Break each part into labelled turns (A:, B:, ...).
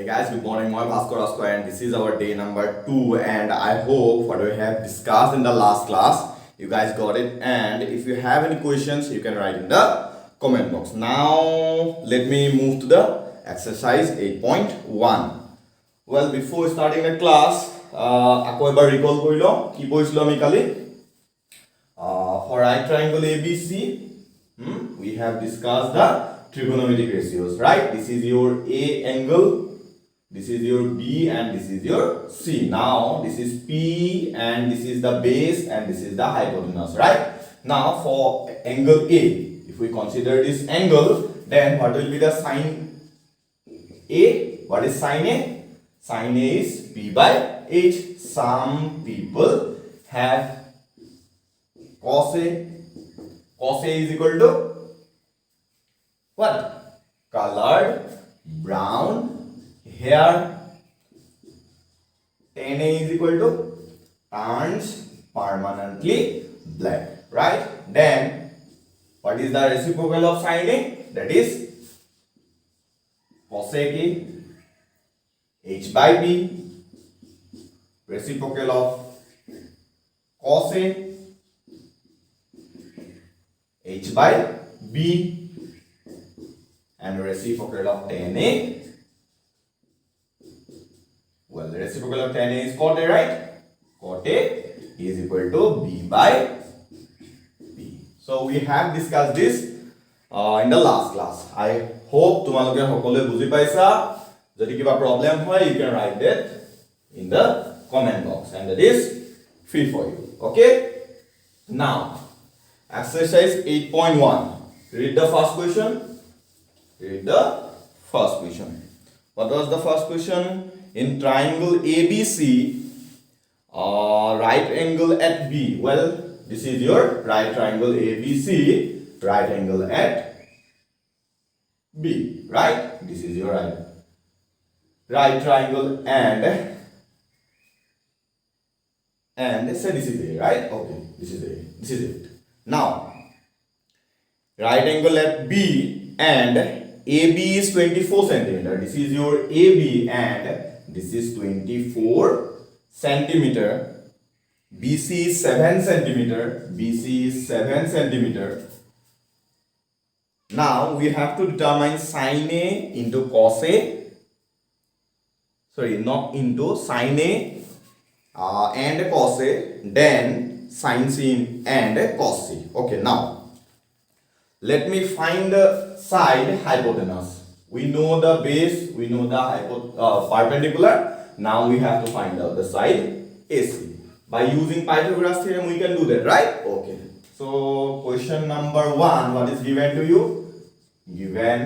A: Hey guys, good morning. I'm Bhaskar Rasko and this is our day number 2, and I hope what we have discussed in the last class you guys got it, and if you have any questions you can write in the comment box. Now let me move to the exercise 8.1. Well, before starting the class আকৌ এবাৰ recall কৰি লওঁ কি পঢ়িছিলো আমি কালি for right triangle ABC we have discussed the trigonometric ratios, right? This is your A angle, this is your B, and this is your C. Now this is P and this is the base and this is the hypotenuse, right? Now for angle A, if we consider this angle, then what will be the sine A? What is sine A? Sine A is P by H. Some people have cos A. Cos A is equal to what? Colored brown hair. Tan A is equal to turns permanently black, right? Then what is the reciprocal of sin A? That is cosec A. H by B. Reciprocal of cos A. H by B. And reciprocal of tan A. Well, the reciprocal of tan A is cot A, right? Cot A is equal to B by B. So we have discussed this in the last class. I hope তোমালোকে সকলোৱে বুজি পাইছা. যদি কিবা problem হয়, you can write that in the comment box, and that is free for you. Okay? Now, exercise 8.1. Read the first question. Read the first question. What was the first question? In triangle ABC, right angle at B. Well, this is your right triangle ABC, right angle at B, right? This is your right triangle and say this is A, right? Okay, this is A. This is it. Now, right angle at B and AB is 24 centimeter. This is your AB and this is 24 centimeter. BC is 7 centimeter. BC is 7 centimeter. Now we have to determine sin A into cos A. Sorry, not into sin A and cos A, then sin C and cos C. Okay, now let me find the side hypotenuse. We know the base, we know the perpendicular. Now we have to find out the side AC. By using Pythagoras theorem, we can do that, right? Okay. So question number 1, what is given to you? Given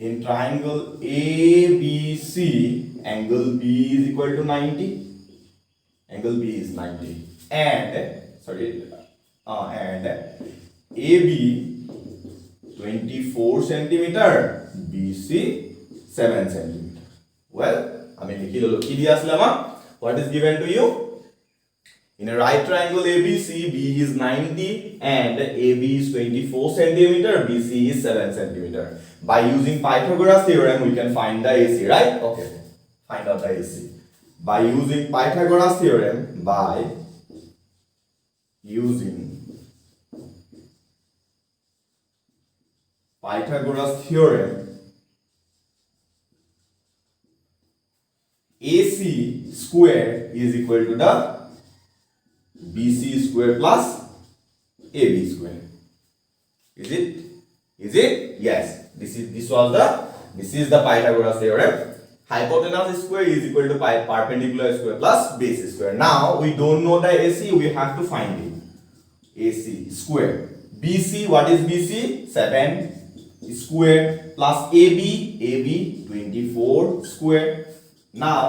A: in triangle ABC, angle B is equal to 90. Angle B is 90. And AB 24 centimeter, BC 7 centimeter. Well, what is given to you? In a right triangle ABC, B is 90 and AB is 24 centimeter, BC is 7 centimeter. By using Pythagoras theorem, we can find the AC, right? Okay, find out the AC. By using Pythagoras theorem, AC square is equal to the BC square plus AB square. Is it? Yes. This is the Pythagoras theorem. Hypotenuse square is equal to perpendicular square plus base square. Now we don't know the AC, we have to find it. AC square. BC, what is BC? 7 square plus AB 24 square. Now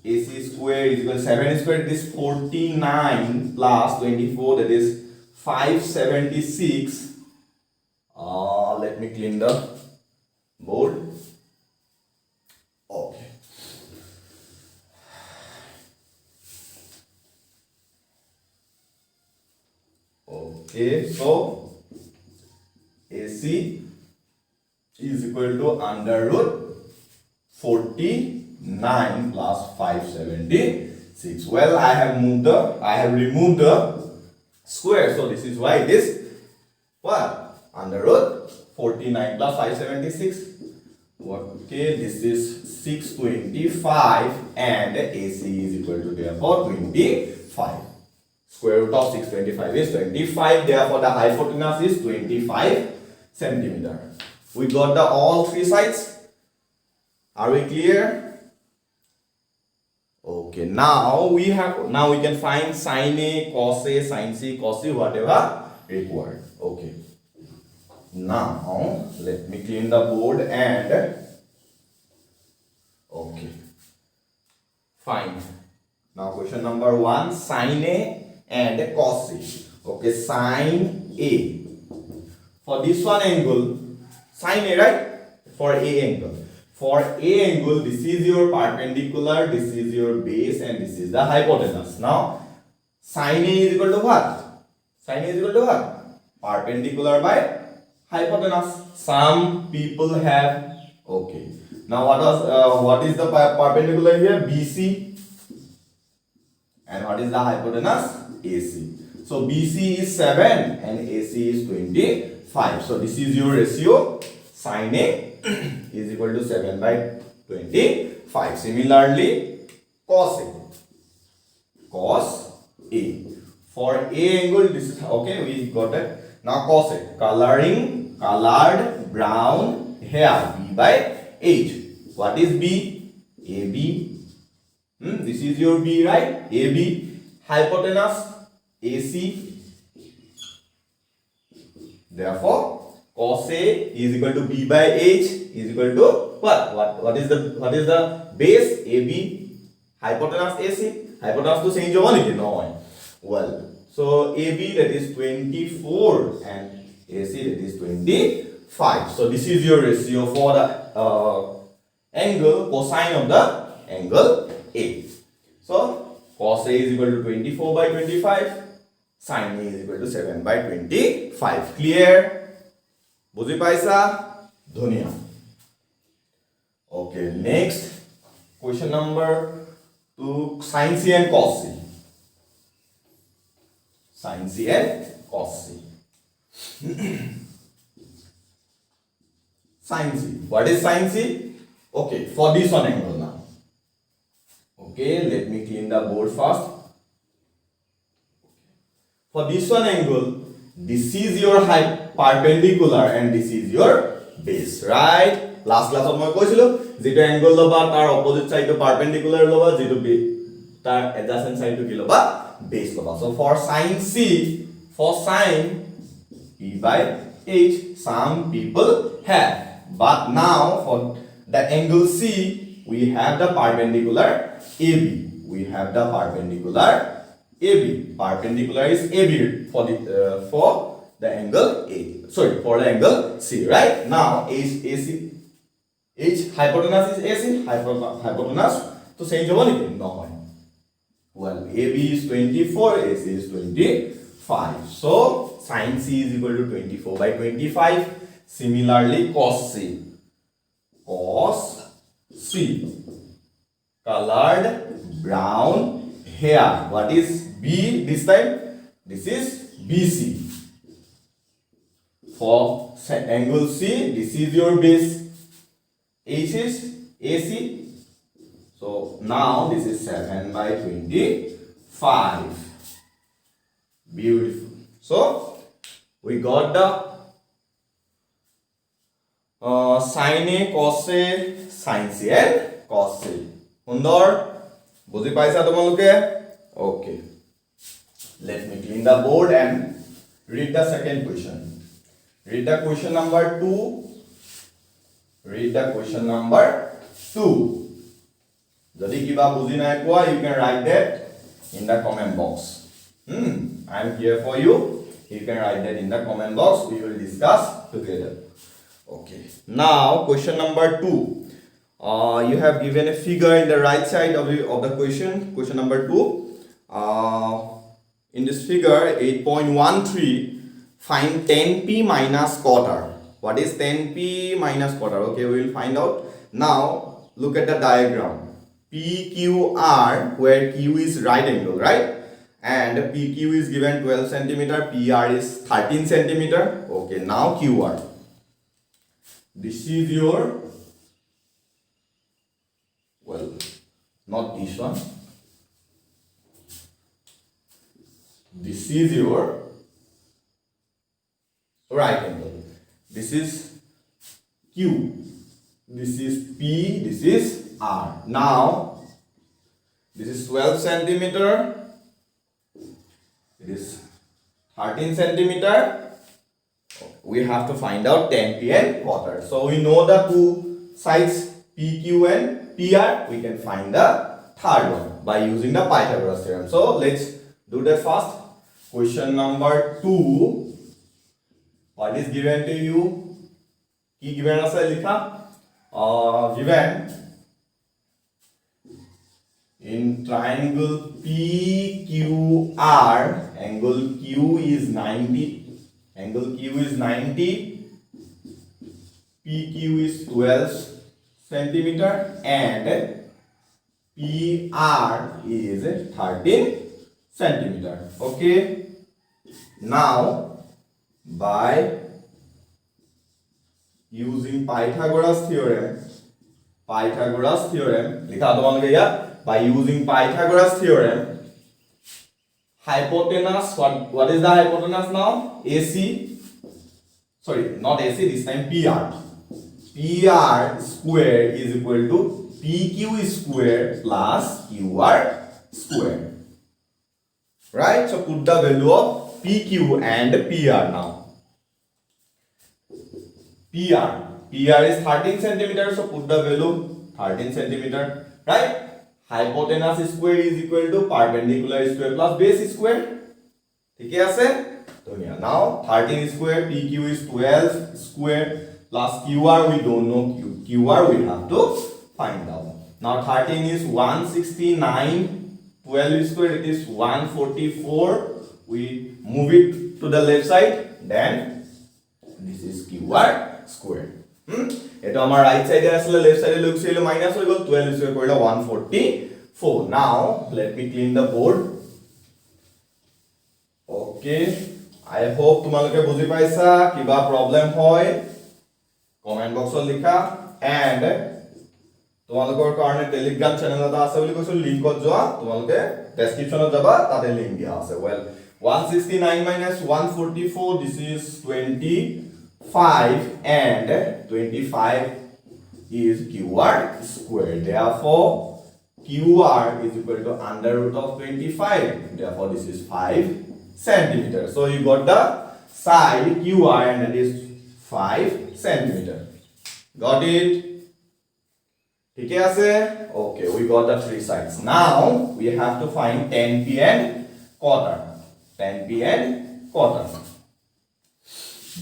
A: AC square is equal to 7 square, this 49 plus 24, that is 576. Let me clean the board. Okay. Okay, so AC is equal to under root 49 plus 576. Well, I have removed the square, so this is why it is what? Under root 49 plus 576. Okay, this is 625 and AC is equal to therefore 25. Square root of 625 is 25, therefore the hypotenuse is 25 centimeter. We got the all three sides. Are we clear? Okay, now we can find sin A, cos A, sin C, cos C, whatever required. Okay. Now let me clean the board and okay. Fine. Now question number 1, sin A and cos A. Okay, sin A. For this one angle, sin A, right? For A angle. For A angle, this is your perpendicular, this is your base, and this is the hypotenuse. Now, sin A is equal to what? Sin A is equal to what? Perpendicular by hypotenuse. Some people have. Okay. Now, what is the perpendicular here? BC. And what is the hypotenuse? AC. So BC is 7 and AC is 25. So this is your ratio. Sin A is equal to 7 by 25. Similarly, cos A. Cos A. For A angle, this is okay. We got it. Now cos A. Colored brown hair. B by H. What is B? AB. This is your B, right? AB. Hypotenuse AC. Therefore, cos A is equal to B by H is equal to what? What is the base? AB. Hypotenuse AC. Hypotenuse to change over again. No. Well, so AB that is 24 and AC that is 25. So this is your ratio for the angle cosine of the angle A. So cos A is equal to 24 by 25. Sin A is equal to 7 by 25. Clear? Buji paisa? Dhuniya. Okay, next question number 2, sin C and cos C. Sin C and cos C. Sin C. What is sin C? Okay, for this one angle now. Okay, let me clean the board first. For this one angle, this is your perpendicular and this is your base, right? Last class of my koisilo, jito angle loba tar opposite side to perpendicular loba, jito tar adjacent side to ki loba, base loba. So for sin C, for sin E by H, some people have. But now for the angle C, we have the perpendicular AB. We have the perpendicular AB. Perpendicular is AB for the angle A. Sorry, for the angle C, right? Now AC. H hypotenuse is AC. Hypotenuse to change over again. No. Well, AB is 24, AC is 25. So sin C is equal to 24 by 25. Similarly, cos C. Cos C. Colored brown hair. What is B this time? This is BC. For angle C, this is your base. H is AC. So now this is 7 by 25. Beautiful. So we got the sin A, cos A, sin C and cos C. Sundor, buji paisa tomaloke? Okay. Let me clean the board and read the second question. Read the question number 2. Read the question number 2. Jodi kiba buji nai poa, you can write that in the comment box. I am here for you. You can write that in the comment box. We will discuss together. Okay. Now question number 2. You have given a figure in the right side of the question. Question number 2. In this figure 8.13, find 10p minus quarter. What is 10p minus quarter? Okay, we will find out. Now, look at the diagram. PQR, where Q is right angle, right? And PQ is given 12 centimeter, PR is 13 centimeter. Okay, now QR. This is your, well, not this one. This is your right angle. This is Q. This is P. This is R. Now, this is 12 centimeter. It is 13 centimeter. We have to find out 10p and quarter. So we know the two sides PQ and PR. We can find the third one by using the Pythagoras theorem. So let's do that first. Question number 2. What is given to you? Ki given ase likha? Given in triangle PQR, angle Q is 90. Angle Q is 90. PQ is 12 centimeter and PR is 13 centimeter. Okay. Now, by using Pythagoras theorem, likha tomalke ya, by using Pythagoras theorem, hypotenuse, what is the hypotenuse now? AC, sorry, not AC, this time PR. PR square is equal to PQ square plus QR square. Right? So put the value of PQ and PR now. PR is 13 centimeter, so put the value 13 centimeter. Right? Hypotenuse square is equal to perpendicular square plus base square. Okay, ase? Now 13 square, PQ is 12 square plus QR, we don't know QR, we have to find out. Now 13 is 169, 12 square, it is 144. We move it to the left side, then this is QR square. Eto amar right side asle, left side look sile minus hoy gol, 12 square korle 144. Now let me clean the board. Okay, I hope tumaloke buji paisa. Kiba problem hoy comment box ot likha, and তোমালোকৰ কাৰণে Telegram channel এটা আছে বুলি কৈছো, লিংকত যোৱা, তোমালোকে ডেসক্ৰিপচনত যাবা, তাতে লিংক দিয়া আছে. Well, 169 minus 144, this is 25, and 25 is QR square. Therefore, QR is equal to under root of 25. Therefore, this is 5 centimeters. So you got the side QR, and that is 5 centimeters. Got it? Okay, we got the three sides. Now we have to find 10p and quarter. 10p and quarter.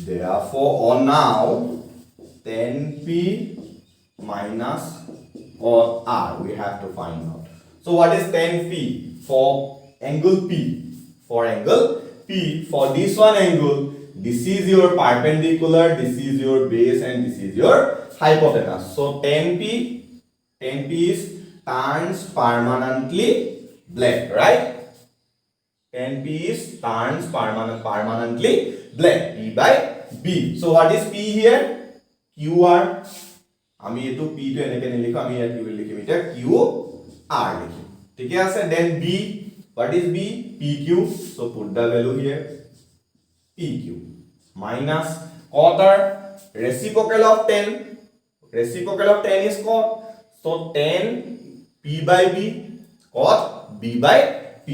A: Therefore, or now 10p minus or r we have to find out. So what is 10p for angle P? For angle P, for this one angle, this is your perpendicular, this is your base, and this is your hypotenuse. So 10p is turns permanently black, right? 10p is turns permanently black, P by B. So what is P here? QR. আমি এটো P to এনেকে নিলিখো, আমি ইয়াত কি বুলি লিখিম এটা QR লিখিম, ঠিক আছে? Then B, what is B? PQ. So put the value here, PQ minus quarter, reciprocal of 10. Reciprocal of 10 is cot. So 10 P by B, cot B by P.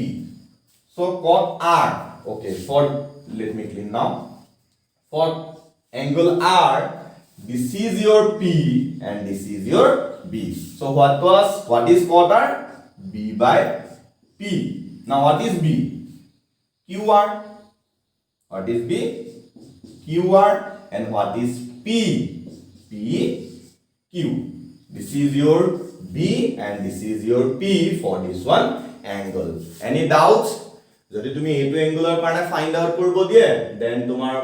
A: So cot R. Okay, for let me clean now. For angle R, this is your P and this is your B. So what is cot R? B by P. Now what is B? QR. What is B? QR. And what is P? PQ. This is your B and this is your P for this one angle. Any doubts? যদি তুমি এইটো angular কারণে find out করব দিয়ে, দেন তোমার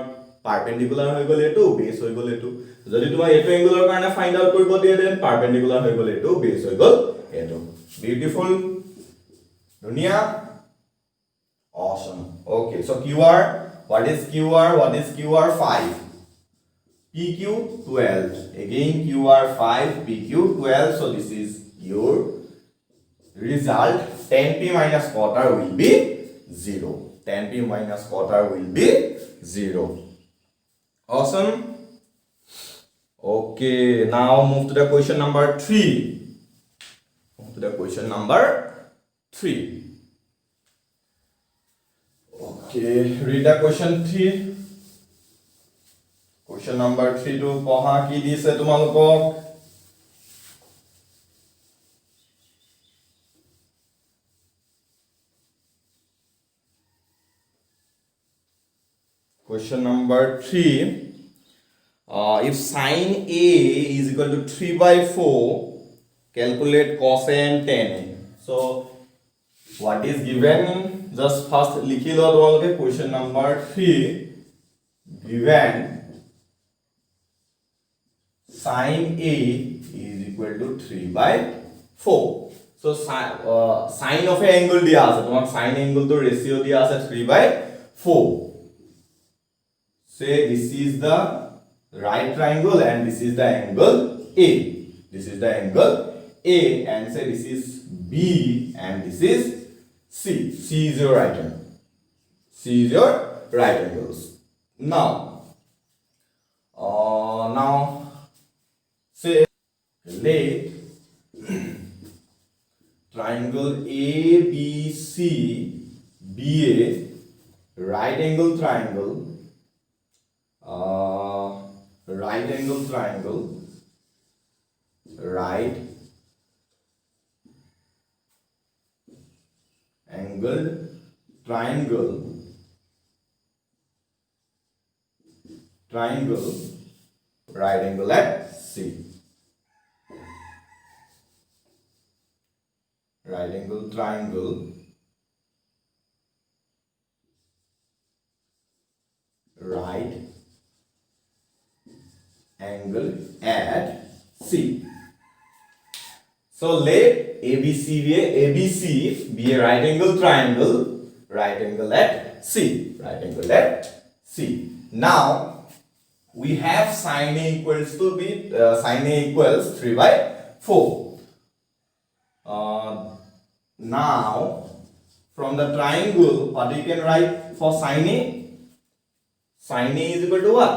A: perpendicular হৈ গ'ল এইটো, বেছ হৈ গ'ল এইটো। যদি তোমাক এইটো এংগলৰ কাৰণে ফাইণ্ড আউট কৰিব দিয়ে দেন পাৰপেণ্ডিকুলাৰ হৈ গ'ল এইটো, বেছ হৈ গ'ল এইটো। বিউটিফুল, ধুনীয়া, awesome. Okay, so QR, what is QR? What is QR? 5. PQ 12. Again QR 5, PQ 12. So this is your result. 10p minus quarter will be 0. 10p minus quarter will be 0. Awesome. Okay, now move to the question number 3. Move to the question number 3. Okay, read the question 3. Question number 3 to পঢ়া কি দিছে তোমালোকক? Question number 3. If sine A is equal to 3 by 4, calculate cosine tan A. So, what is given? Just first likhi lo tomaloke. Question number 3. Given sine A is equal to 3 by 4. So, sine of a angle dia ase. Tomak sine angle to ratio dia ase 3 by 4. Say this is the right triangle and this is the angle A. This is the angle A and say this is B and this is C. C is your right angle. C is your right angles. Now say let triangle ABC be a right angle triangle. Right angle triangle. Right angled triangle. Right angle at C. Right angle triangle. Right angle at C. So let ABC be a right angle triangle. Right angle at C. Right angle at C. Now we have sin A equals to be sin A equals 3 by 4. Now from the triangle, what you can write for sin A? Sin A is equal to what?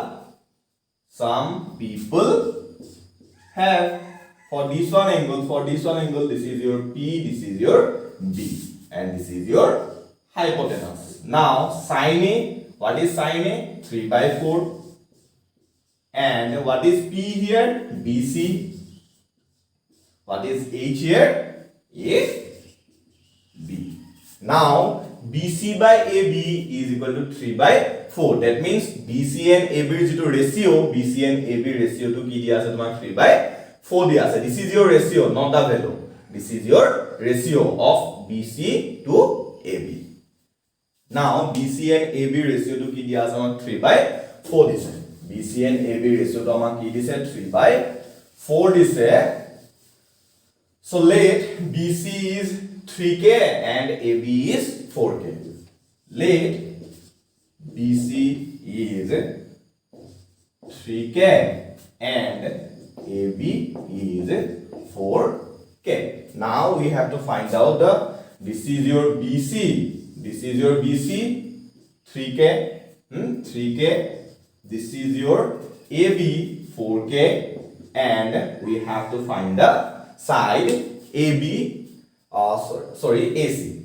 A: Some people have for this one angle, this is your P, this is your B, and this is your hypotenuse. Now sin A, what is sin A? 3 by 4. And what is P here? BC. What is H here? AB. Now BC by AB is equal to 3 by 4. That means BC and AB ratio, BC and AB ratio to ki dia ase tomar 3 by 4 dia ase. This is your ratio, not the value. This is your ratio of BC to AB. Now BC and AB ratio to ki dia ase 3 by 4 dise. BC and AB ratio to amar ki dise 3 by 4 dise. So let BC is 3K and AB is 4K. Let BC is 3K and AB is 4K. Now we have to find out this is your BC. This is your BC 3K. 3K. This is your AB 4K and we have to find the side AB AC.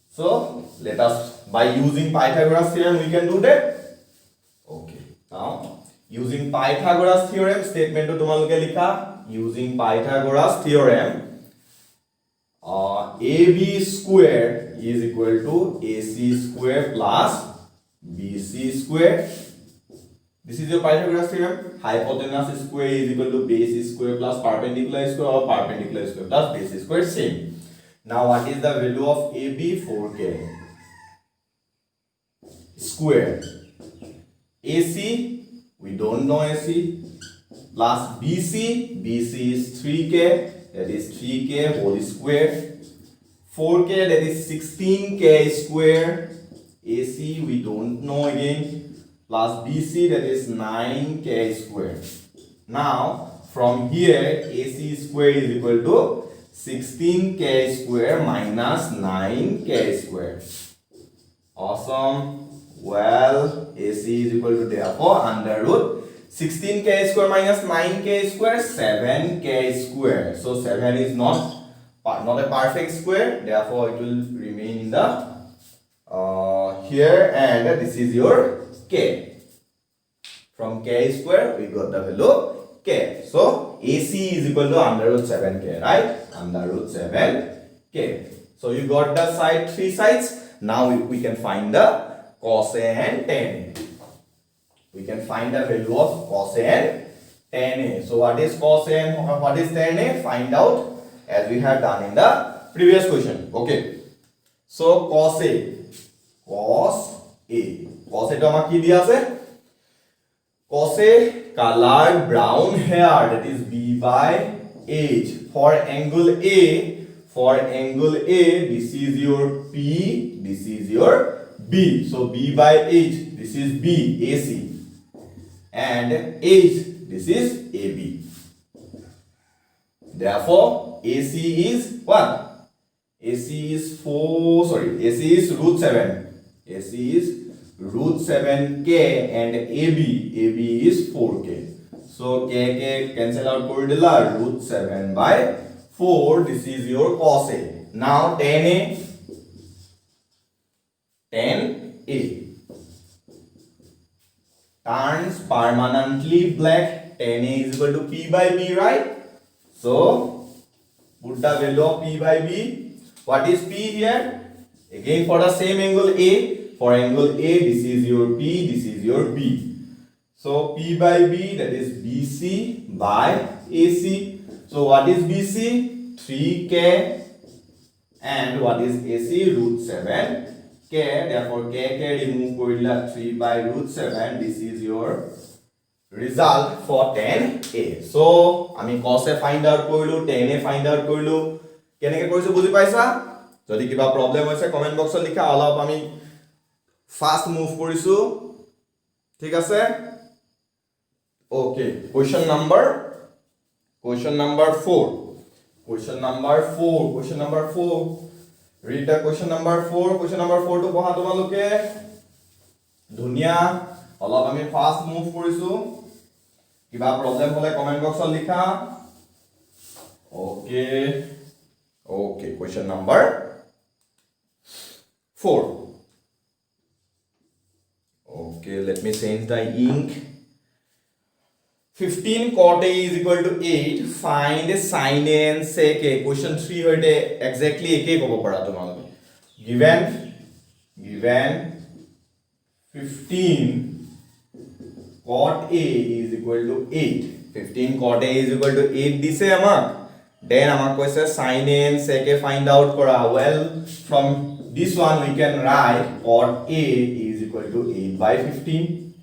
A: So let us, by using Pythagoras theorem, we can do that. Okay. Now using Pythagoras theorem, statement to tomaloke likha. Using Pythagoras theorem, AB square is equal to AC square plus BC square. This is your Pythagoras theorem. Hypotenuse square is equal to base square plus perpendicular square, or perpendicular square plus base square, same. Now what is the value of AB? 4K. square. AC, we don't know AC. Plus BC, BC is 3K, that is 3K whole square. 4K, that is 16K square. AC, we don't know again. Plus BC, that is 9K square. Now, from here, AC square is equal to 16K square minus 9K square. Awesome. Well, AC is equal to therefore under root 16K square minus 9K square, 7K square. So 7 is not a perfect square, therefore it will remain in the here, and this is your K. From K square we got the value K. So AC is equal to under root 7K, right? Under root 7K. So you got the side, three sides. Now we can find the cos A and tan A. We can find the value of cos A and tan A. So what is cos A and what is tan A? Find out as we have done in the previous question. Okay. So cos A. Cos A to amar ki diya ase? Cos A colored brown hair, that is B by H. For angle A, this is your P, this is your B. So B by H, this is B, AC. And H, this is AB. Therefore, AC is what? AC is root 7. AC is root 7K and AB is 4K. So K cancel out kori dila, root 7 by 4. This is your cos A. Now tan A turns permanently black. Tan A is equal to P by B, right? So put the value of P by B. What is P here? Again for the same angle A. For angle A, this is your P, this is your B. So P by B, that is BC by AC. So what is BC? 3K. And what is AC? Root 7K. Therefore K remove korila 3 by root 7. This is your result for tan A. So আমি cos A find out korilu, tan A find out korilu. কেনেকে কৰিছো বুজি পাইছা? যদি কিবা problem হৈছে comment বক্সত লিখা, অলপ আমি ফাস্ট মুভ কৰিছো, ঠিক আছে? Okay, question number 4. Read the question number 4. Question number 4 to পঢ়া তোমালোকে ধুনিয়া, অলপ আমি ফাস্ট মুভ কৰিছো, কিবা প্ৰবলেম হলে কমেন্ট বক্সত লিখা। Okay, question number 4. Okay, let me change the ink. 15 cot A is equal to 8. Find sin A and sec A. Question 3 hoite exactly eke kobo para tomaloke. Given 15 cot A is equal to 8. 15 cot A is equal to 8 dise amak. Then amak koise sin A and sec A find out kora. Well, from this one we can write cot A is equal to 8 by 15.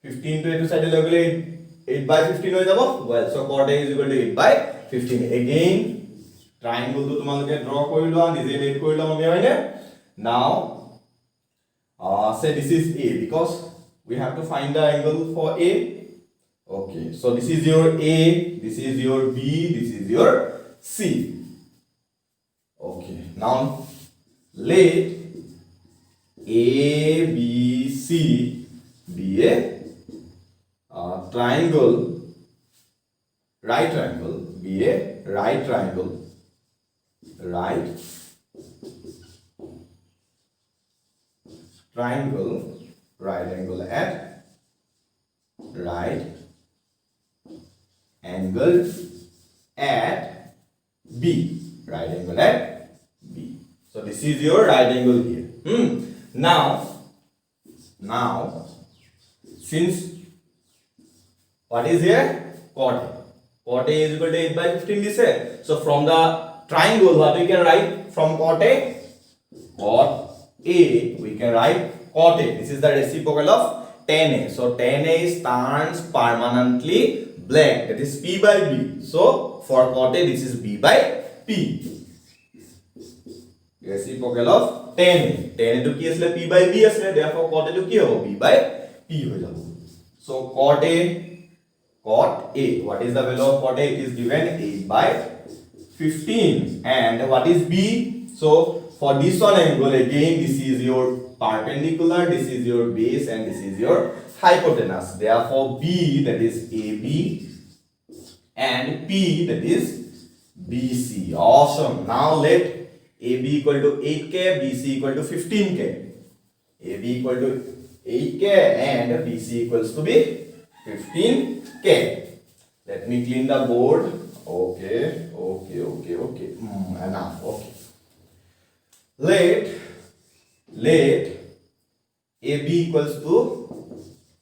A: 15 to 8 side logale 8 by 15 হৈ যাব। Well, so cot A is equal to 8 by 15. Again, triangle to তোমালোকে draw কৰি লোৱা, নিজে late কৰি লোৱা আমি হয়নে? Now, say this is A because we have to find the angle for A. Okay, so this is your A, this is your B, this is your C. Okay, now let ABC be a triangle, right triangle, be a right triangle, right triangle, right angle at right angle at B, right angle at B. So this is your right angle here. Now since what is here? Cot A. Cot A is equal to 8 by 15 this is. So from the triangle what we can write from cot A? Cot A we can write cot A. This is the reciprocal of tan A. So tan A turns permanently black. That is P by B. So for cot A, this is B by P. Reciprocal of tan A. Tan A to ki asle P by B asle. Therefore cot A to ki hobo B by P hoy jabo. So cot A. What is the value of cot A? It is given 8 by 15. And what is B? So for this one angle, again this is your perpendicular, this is your base, and this is your hypotenuse. Therefore B, that is AB, and P, that is BC. Awesome. Now let AB equal to 8K, BC equal to 15K. AB equal to 8K and BC equals to be 15K. Let me clean the board. Okay. Enough. Okay. Let AB equals to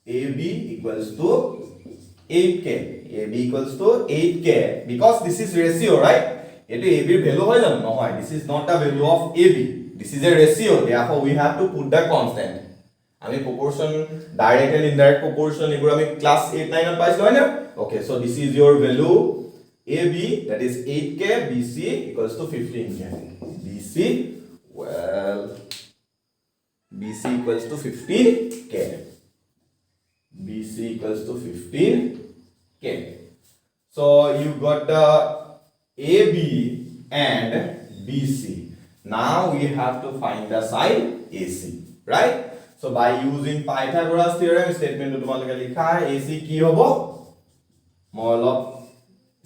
A: 8K. AB equals to 8K. Because this is ratio, right? AB value hoy jano? No, this is not a value of AB. This is a ratio. Therefore, we have to put the constant. আমি proportion, direct and indirect proportion, এগুলো আমি class 8-9 এর পাইছিলো না? Okay, so this is your value AB, that is 8K, BC equals to 15K. BC equals to 15K. BC equals to 15K. So you got the AB and BC. Now we have to find the side AC, right? So by using Pythagoras theorem statement to তোমালোকে লিখা AC কি হবে? মই অলপ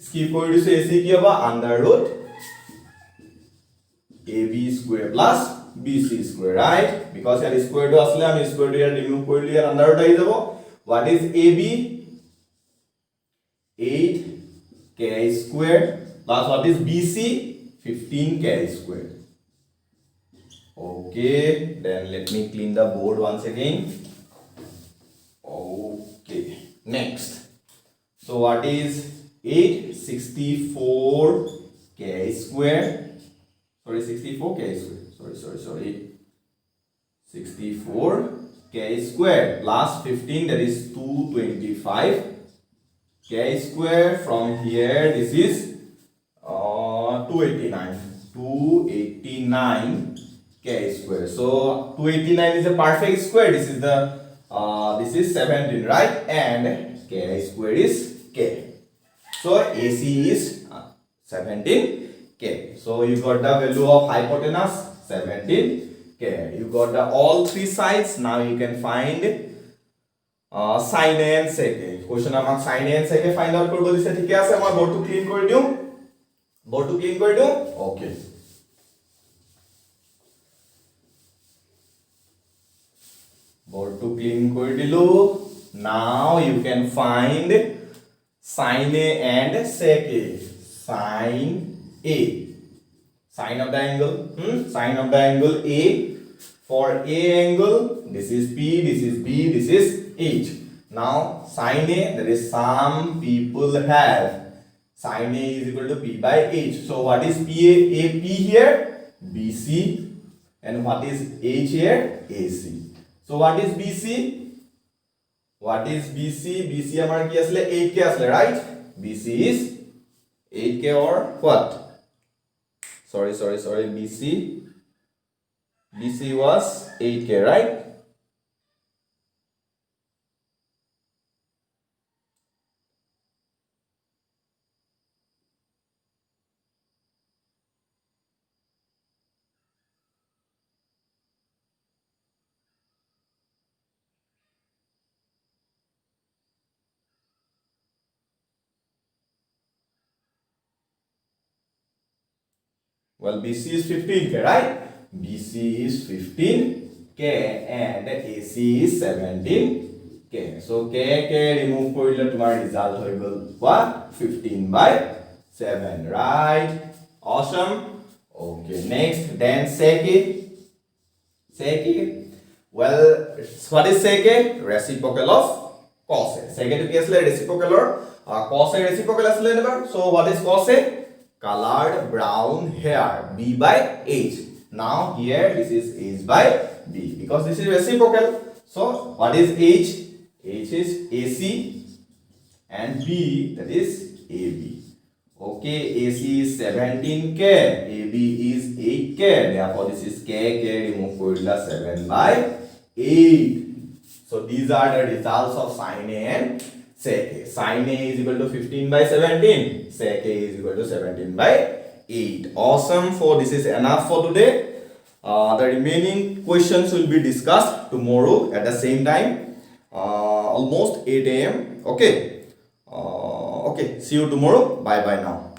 A: skip কৰি দিছো। AC কি হবে? under root AB square plus BC square, right? Because here square to asle ami square to here remove korli here under root ahi jabo. What is AB? 8K square plus what is BC? 15K square. Okay, then let me clean the board once again. Okay, next. So what is 864K square? Sorry, 64K square. Sorry. 64K square plus 15, that is 225K square. From here, this is 289K square. So 289 is a perfect square. This is 17, right? And K square is K. So AC is 17K. So you got the value of hypotenuse 17K. You got the all three sides. Now you can find sin A and sec A. Question amak sin A and sec A find out korbo dise, thik ase? Amar board to clean kori diu. Okay. Board to clean kori dilu. Now you can find sin A and sec A. Sin A. Sine of the angle. Sine of the angle A. For A angle, this is P, this is B, this is H. Now sin A, that is some people have. Sin A is equal to P by H. So what is AP here? BC. And what is H here? AC. So what is BC? BC amar ki asle 8K asle, right? BC is 8K or what? Sorry. BC was 8K, right? Well, BC is 15K, right? BC is 15K and AC is 17K. So K remove korile tomar result hoy gol what? 15 by 7, right? Awesome. Okay, next, then sec A. Well, what is sec A? Reciprocal of cos A. Sec A to ki asle reciprocal or cos A reciprocal asle never. So what is cos A? Colored brown hair, B by H. Now here this is H by B, because this is reciprocal. So what is H? H is AC and B, that is AB. Okay, AC is 17K, AB is 8K. Therefore, this is K remove korila 7 by 8. So these are the results of sin A and sec A. Sin A is equal to 15 by 17. Sec A is equal to 17 by 8. Awesome. So this is enough for today. The remaining questions will be discussed tomorrow at the same time, almost 8 a.m. Okay. Okay. See you tomorrow. Bye bye now.